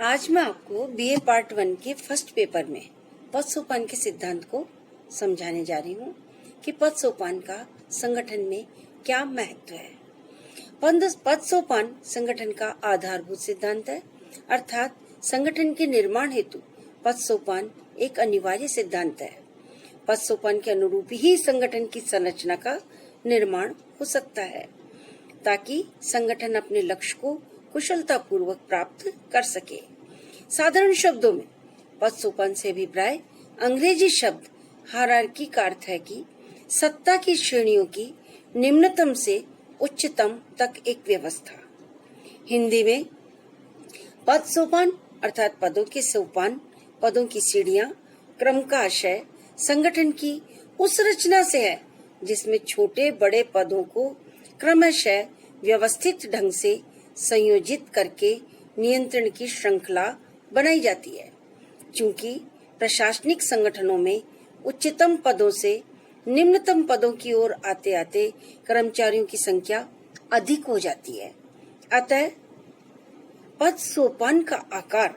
आज मैं आपको बीए पार्ट 1 के फर्स्ट पेपर में पद सोपान के सिद्धांत को समझाने जा रही हूँ कि पद सोपान का संगठन में क्या महत्व है। पद सोपान संगठन का आधारभूत सिद्धांत है, अर्थात संगठन के निर्माण हेतु पद सोपान एक अनिवार्य सिद्धांत है। पद सोपान के अनुरूप ही संगठन की संरचना का निर्माण हो सकता है ताकि संगठन अपने लक्ष्य को कुशलतापूर्वक प्राप्त कर सके। साधारण शब्दों में पद सोपान से अभिप्राय अंग्रेजी शब्द हायरार्की का अर्थ है कि सत्ता की श्रेणियों की निम्नतम से उच्चतम तक एक व्यवस्था। हिंदी में पद सोपान अर्थात पदों के सोपान, पदों की सीढ़ियां, क्रम का आशय संगठन की उस रचना से है जिसमें छोटे बड़े पदों को क्रमशः व्यवस्थित ढंग से संयोजित करके नियंत्रण की श्रृंखला बनाई जाती है। चूंकि प्रशासनिक संगठनों में उच्चतम पदों से निम्नतम पदों की ओर आते आते कर्मचारियों की संख्या अधिक हो जाती है, अतः पद सोपान का आकार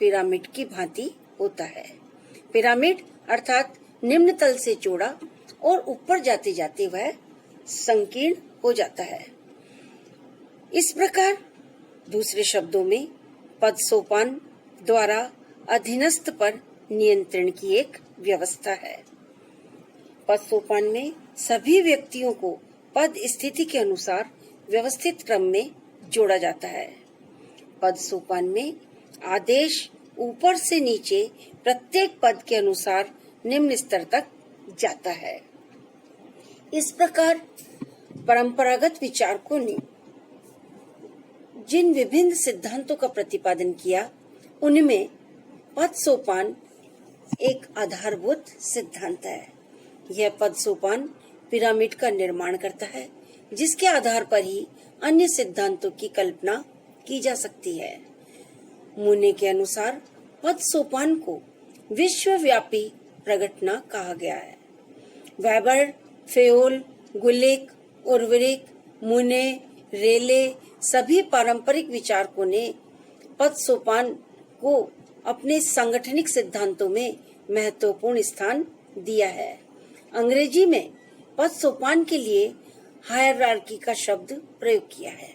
पिरामिड की भांति होता है। पिरामिड अर्थात निम्न तल से चौड़ा और ऊपर जाते जाते वह संकीर्ण हो जाता है। इस प्रकार दूसरे शब्दों में पद सोपान द्वारा अधीनस्थ पर नियंत्रण की एक व्यवस्था है। पद सोपान में सभी व्यक्तियों को पद स्थिति के अनुसार व्यवस्थित क्रम में जोड़ा जाता है। पद सोपान में आदेश ऊपर से नीचे प्रत्येक पद के अनुसार निम्न स्तर तक जाता है। इस प्रकार परंपरागत विचारकों ने जिन विभिन्न सिद्धांतों का प्रतिपादन किया, उनमें पद सोपान एक आधारभूत सिद्धांत है। यह पद सोपान पिरामिड का निर्माण करता है, जिसके आधार पर ही अन्य सिद्धांतों की कल्पना की जा सकती है। मुने के अनुसार पद सोपान को विश्वव्यापी प्रगटना कहा गया है। वेबर, फेयोल, गुलिक, उर्वरिक, मुने, रेले सभी पारंपरिक विचारकों ने पद सोपान को अपने सांगठनिक सिद्धांतों में महत्वपूर्ण स्थान दिया है। अंग्रेजी में पद सोपान के लिए हायरार्की का शब्द प्रयोग किया है।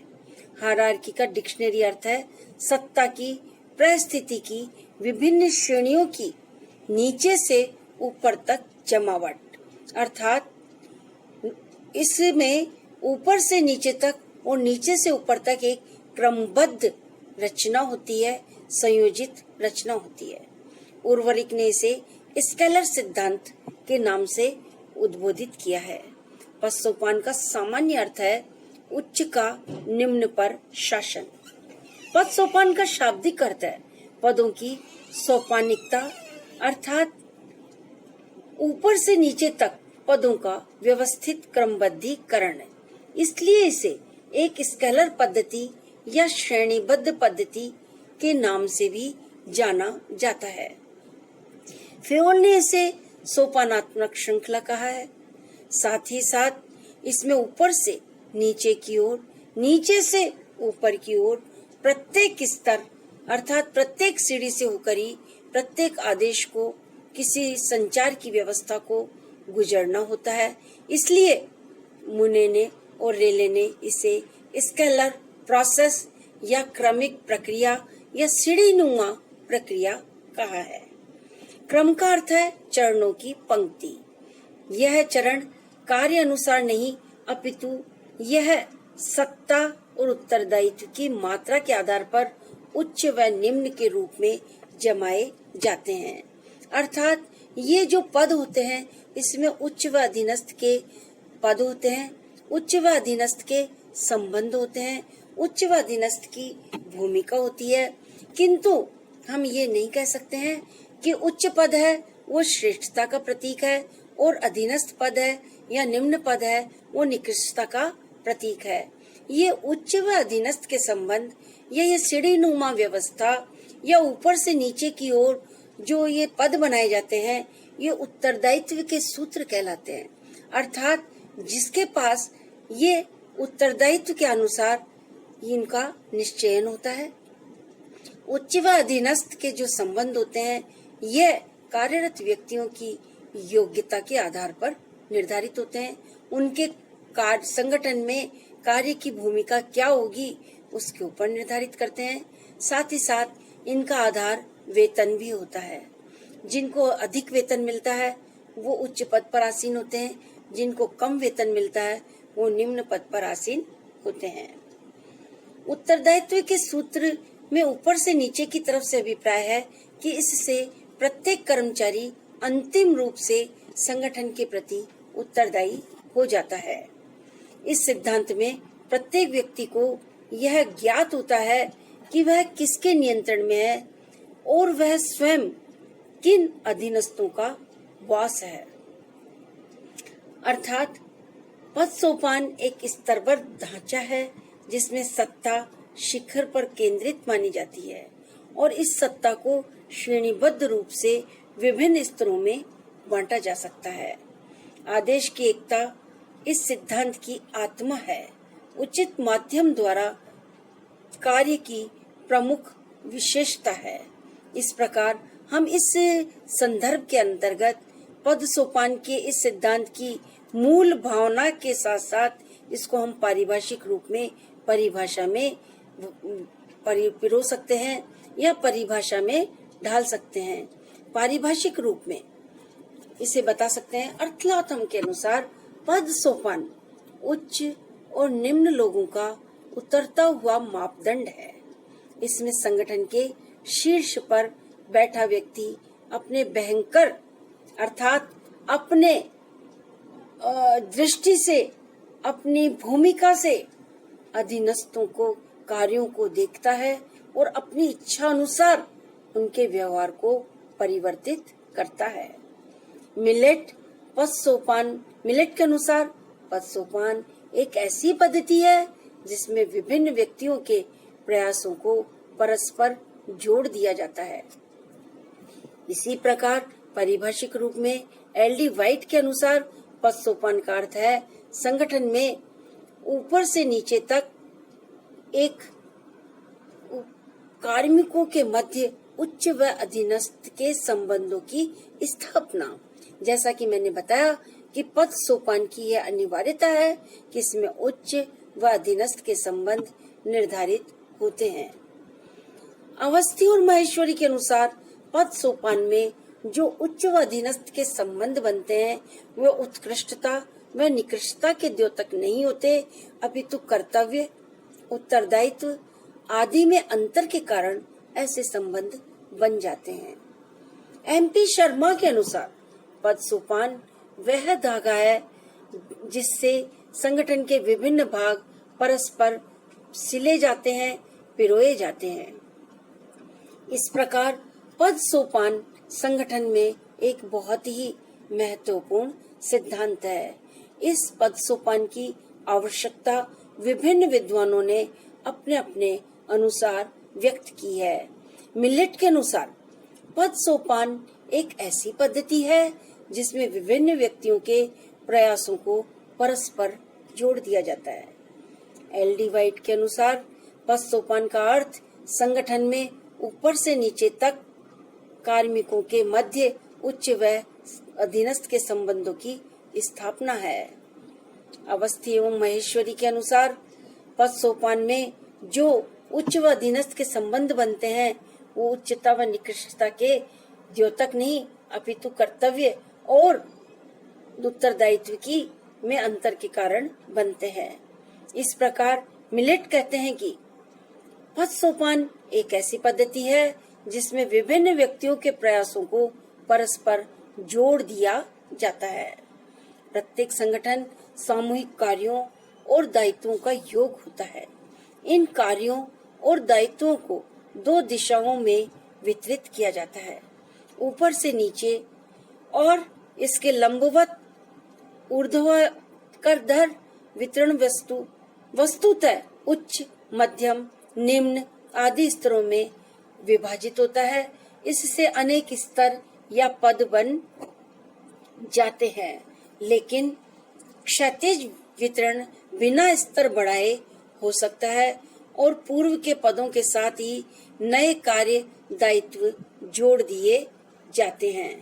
हायरार्की का डिक्शनरी अर्थ है सत्ता की परिस्थिति की विभिन्न श्रेणियों की नीचे से ऊपर तक जमावट, अर्थात इसमें ऊपर से नीचे तक और नीचे से ऊपर तक एक क्रमबद्ध रचना होती है, संयोजित रचना होती है। उर्वरिक ने इसे स्केलर सिद्धांत के नाम से उद्बोधित किया है। पद सोपान का सामान्य अर्थ है उच्च का निम्न पर शासन। पद सोपान का शाब्दिक अर्थ है पदों की सोपानिकता, अर्थात ऊपर से नीचे तक पदों का व्यवस्थित क्रमबद्धीकरण है। इसलिए इसे एक स्केलर पद्धति या श्रेणीबद्ध पद्धति के नाम से भी जाना जाता है। फेयोल ने इसे सोपानात्मक श्रृंखला कहा है। साथ ही साथ इसमें ऊपर से नीचे की ओर, नीचे से ऊपर की ओर प्रत्येक स्तर अर्थात प्रत्येक सीढ़ी से होकर ही प्रत्येक आदेश को किसी संचार की व्यवस्था को गुजरना होता है। इसलिए मुने ने और रेले ने इसे स्केलर प्रोसेस या क्रमिक प्रक्रिया या सीढ़ीनुमा प्रक्रिया कहा है। क्रम का अर्थ है चरणों की पंक्ति। यह चरण कार्य अनुसार नहीं, अपितु यह सत्ता और उत्तरदायित्व की मात्रा के आधार पर उच्च व निम्न के रूप में जमाए जाते हैं। अर्थात ये जो पद होते हैं इसमें उच्च व अधीनस्थ के पद होते हैं, उच्च व अधीनस्थ के संबंध होते हैं, उच्च व अधीनस्थ की भूमिका होती है। किंतु हम ये नहीं कह सकते हैं कि उच्च पद है वो श्रेष्ठता का प्रतीक है और अधीनस्थ पद है या निम्न पद है वो निकृष्टता का प्रतीक है। ये उच्च व अधीनस्थ के संबंध या ये सीढ़ीनुमा व्यवस्था या ऊपर से नीचे की ओर जो ये पद बनाए जाते हैं, ये उत्तरदायित्व के सूत्र कहलाते हैं। अर्थात जिसके पास ये उत्तरदायित्व के अनुसार इनका निश्चयन होता है उच्च व अधीनस्थ के जो संबंध होते हैं यह कार्यरत व्यक्तियों की योग्यता के आधार पर निर्धारित होते हैं। उनके संगठन में कार्य की भूमिका क्या होगी उसके ऊपर निर्धारित करते हैं। साथ ही साथ इनका आधार वेतन भी होता है। जिनको अधिक वेतन मिलता है वो उच्च पद पर आसीन होते हैं, जिनको कम वेतन मिलता है वो निम्न पद पर आसीन होते हैं। उत्तरदायित्व के सूत्र में ऊपर से नीचे की तरफ से अभिप्राय है कि इससे प्रत्येक कर्मचारी अंतिम रूप से संगठन के प्रति उत्तरदायी हो जाता है। इस सिद्धांत में प्रत्येक व्यक्ति को यह ज्ञात होता है कि वह किसके नियंत्रण में है और वह स्वयं किन अधीनस्थों का बॉस है। अर्थात पद सोपान एक स्तरबद्ध ढांचा है जिसमें सत्ता शिखर पर केंद्रित मानी जाती है और इस सत्ता को श्रेणीबद्ध रूप से विभिन्न स्तरों में बांटा जा सकता है। आदेश की एकता इस सिद्धांत की आत्मा है। उचित माध्यम द्वारा कार्य की प्रमुख विशेषता है। इस प्रकार हम इस संदर्भ के अंतर्गत पद सोपान के इस सिद्धांत की मूल भावना के साथ साथ इसको हम पारिभाषिक रूप में परिभाषा में पिरो सकते हैं या परिभाषा में ढाल सकते हैं। पारिभाषिक रूप में इसे बता सकते हैं। अर्थलाथम के अनुसार पद सोपान उच्च और निम्न लोगों का उतरता हुआ मापदंड है। इसमें संगठन के शीर्ष पर बैठा व्यक्ति अपने भयंकर अर्थात अपने दृष्टि से अपनी भूमिका से अधीनस्थों को कार्यों को देखता है और अपनी इच्छा अनुसार उनके व्यवहार को परिवर्तित करता है। मिलेट के अनुसार पद सोपान एक ऐसी पद्धति है जिसमें विभिन्न व्यक्तियों के प्रयासों को परस्पर जोड़ दिया जाता है। इसी प्रकार पारिभाषिक रूप में एल.डी. वाइट के अनुसार पद सोपान का अर्थ है संगठन में ऊपर से नीचे तक एक कार्मिकों के मध्य उच्च व अधीनस्थ के संबंधों की स्थापना। जैसा कि मैंने बताया कि पद सोपान की यह अनिवार्यता है कि इसमें उच्च व अधीनस्थ के संबंध निर्धारित होते हैं। अवस्थी और माहेश्वरी के अनुसार पद सोपान में जो उच्च व अधीनस्थ के संबंध बनते हैं वे उत्कृष्टता व निकृष्टता के द्योतक नहीं होते, अपितु कर्तव्य, उत्तरदायित्व आदि में अंतर के कारण ऐसे संबंध बन जाते हैं। एम.पी. शर्मा के अनुसार पद सोपान वह धागा है जिससे संगठन के विभिन्न भाग परस्पर सिले जाते हैं, पिरोए जाते हैं। इस प्रकार पद सोपान संगठन में एक बहुत ही महत्वपूर्ण सिद्धांत है। इस पद सोपान की आवश्यकता विभिन्न विद्वानों ने अपने अपने अनुसार व्यक्त की है। मिलेट के अनुसार पद सोपान एक ऐसी पद्धति है जिसमें विभिन्न व्यक्तियों के प्रयासों को परस्पर जोड़ दिया जाता है। एल.डी. वाइट के अनुसार पद सोपान का अर्थ संगठन में ऊपर से नीचे तक कार्मिकों के मध्य उच्च व अधीनस्थ के संबंधों की स्थापना है। अवस्थी एवं महेश्वरी के अनुसार पद सोपान में जो उच्च व अधीनस्थ के संबंध बनते हैं वो उच्चता व निकृष्टता के द्योतक नहीं, अपितु कर्तव्य और उत्तरदायित्व की में अंतर के कारण बनते हैं। इस प्रकार मिलेट कहते हैं कि पद सोपान एक ऐसी पद्धति है जिसमें विभिन्न व्यक्तियों के प्रयासों को परस्पर जोड़ दिया जाता है। प्रत्येक संगठन सामूहिक कार्यों और दायित्वों का योग होता है। इन कार्यों और दायित्वों को दो दिशाओं में वितरित किया जाता है, ऊपर से नीचे और इसके लंबवत ऊर्ध्वाधर वितरण वस्तुतः उच्च, मध्यम, निम्न आदि स्तरों में विभाजित होता है। इससे अनेक स्तर या पद बन जाते हैं, लेकिन क्षैतिज वितरण बिना स्तर बढ़ाए हो सकता है और पूर्व के पदों के साथ ही नए कार्य दायित्व जोड़ दिए जाते हैं।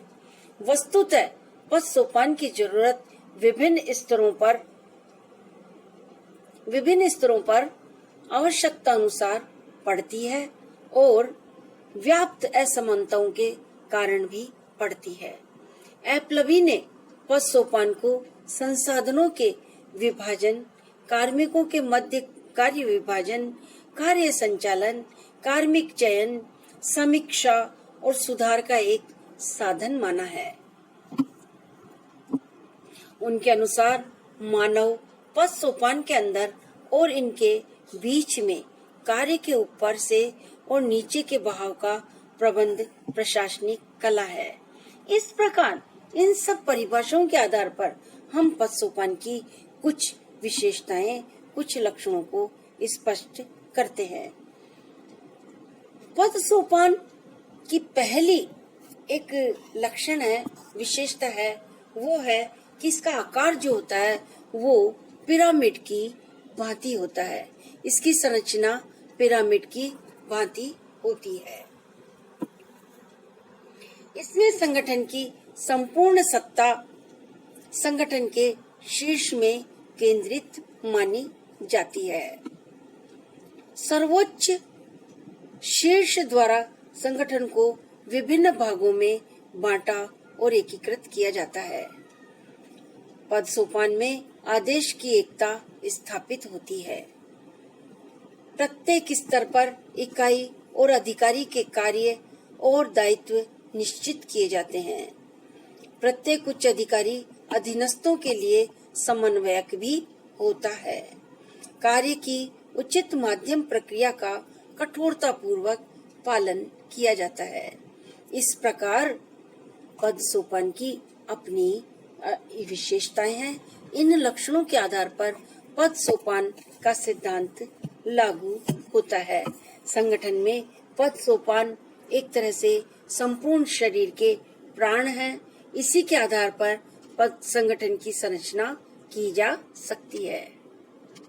वस्तुतः पद सोपान की जरूरत विभिन्न स्तरों पर आवश्यकता अनुसार पड़ती है और व्याप्त असमानताओं के कारण भी पड़ती है। एप्लबी ने पद सोपान को संसाधनों के विभाजन, कार्मिकों के मध्य कार्य विभाजन, कार्य संचालन, कार्मिक चयन, समीक्षा और सुधार का एक साधन माना है। उनके अनुसार मानव पद सोपान के अंदर और इनके बीच में कार्य के ऊपर से और नीचे के बहाव का प्रबंध प्रशासनिक कला है। इस प्रकार इन सब परिभाषाओं के आधार पर हम पद सोपान की कुछ विशेषताएं, कुछ लक्षणों को स्पष्ट करते हैं। पद सोपान की पहली एक लक्षण है, विशेषता है, वो है कि इसका आकार जो होता है वो पिरामिड की भांति होता है। इसकी संरचना पिरामिड की भांति होती है। इसमें संगठन की संपूर्ण सत्ता संगठन के शीर्ष में केंद्रित मानी जाती है। सर्वोच्च शीर्ष द्वारा संगठन को विभिन्न भागों में बांटा और एकीकृत किया जाता है। पद सोपान में आदेश की एकता स्थापित होती है। प्रत्येक स्तर पर इकाई और अधिकारी के कार्य और दायित्व निश्चित किए जाते हैं। प्रत्येक उच्च अधिकारी अधीनस्थों के लिए समन्वयक भी होता है। कार्य की उचित माध्यम प्रक्रिया का कठोरता पूर्वक पालन किया जाता है। इस प्रकार पद सोपान की अपनी विशेषताएं हैं। इन लक्षणों के आधार पर पद सोपान का सिद्धांत लागू होता है। संगठन में पद सोपान एक तरह से संपूर्ण शरीर के प्राण हैं। इसी के आधार पर पद संगठन की संरचना की जा सकती है।